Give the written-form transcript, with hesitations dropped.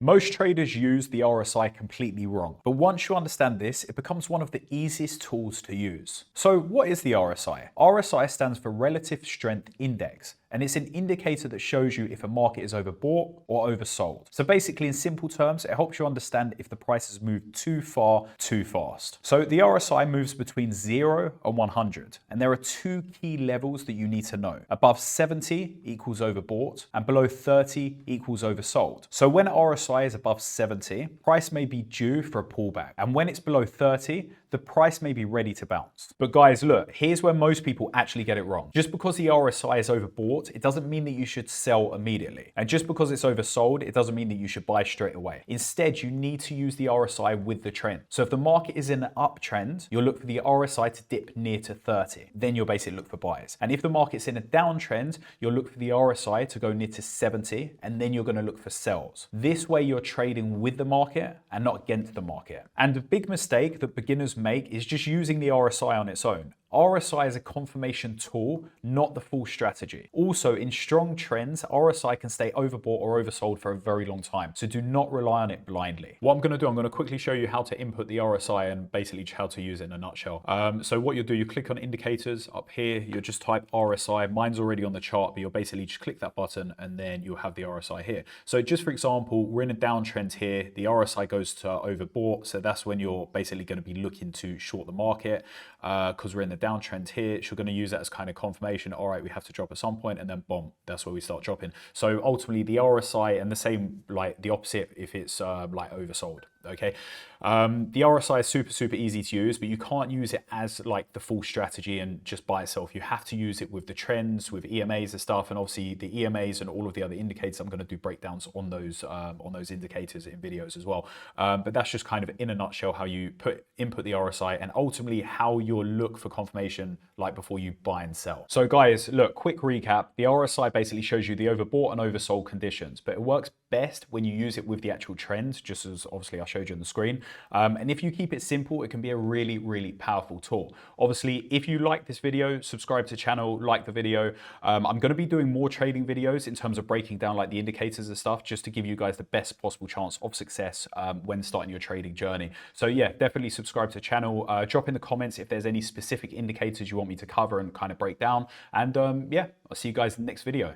Most traders use the RSI completely wrong, but once you understand this, it becomes one of the easiest tools to use. So what is the RSI? RSI stands for Relative Strength Index, and it's an indicator that shows you if a market is overbought or oversold. So basically, in simple terms, it helps you understand if the price has moved too far, too fast. So the RSI moves between 0 and 100, and there are two key levels that you need to know. Above 70 equals overbought, and below 30 equals oversold. So when RSI is above 70, price may be due for a pullback. And when it's below 30, the price may be ready to bounce. But guys, look, here's where most people actually get it wrong. Just because the RSI is overbought, it doesn't mean that you should sell immediately. And just because it's oversold, it doesn't mean that you should buy straight away. Instead, you need to use the RSI with the trend. So if the market is in an uptrend, you'll look for the RSI to dip near to 30. Then you'll basically look for buyers. And if the market's in a downtrend, you'll look for the RSI to go near to 70, and then you're going to look for sells. This way you're trading with the market and not against the market. And the big mistake that beginners make is just using the RSI on its own. RSI is a confirmation tool, not the full strategy. Also, in strong trends, RSI can stay overbought or oversold for a very long time, so do not rely on it blindly. What I'm going to do, I'm going to quickly show you how to input the RSI and basically how to use it in a nutshell. So what you'll do, you click on indicators up here, you'll just type RSI. Mine's already on the chart, but you'll basically just click that button and then you'll have the RSI here. So just for example, we're in a downtrend here, the RSI goes to overbought, so that's when you're basically going to be looking to short the market because we're in the downtrend here. So you're going to use that as kind of confirmation. All right, we have to drop at some point, and then boom, that's where we start dropping. So ultimately the RSI, and the same like the opposite if it's like oversold. Okay, the RSI is super easy to use, but you can't use it as like the full strategy and just by itself. You have to use it with the trends, with EMAs and stuff, and obviously the EMAs and all of the other indicators. I'm going to do breakdowns on those indicators in videos as well. But that's just kind of in a nutshell how you input the RSI and ultimately how you'll look for confirmation like before you buy and sell. So guys, look, quick recap. The RSI basically shows you the overbought and oversold conditions, but it works best when you use it with the actual trends, just as obviously I showed you on the screen. And if you keep it simple, it can be a really powerful tool. Obviously, if you like this video, subscribe to the channel, like the video. I'm going to be doing more trading videos in terms of breaking down like the indicators and stuff, just to give you guys the best possible chance of success when starting your trading journey. So yeah, definitely subscribe to the channel. Drop in the comments if there's any specific indicators you want me to cover and kind of break down. And yeah, I'll see you guys in the next video.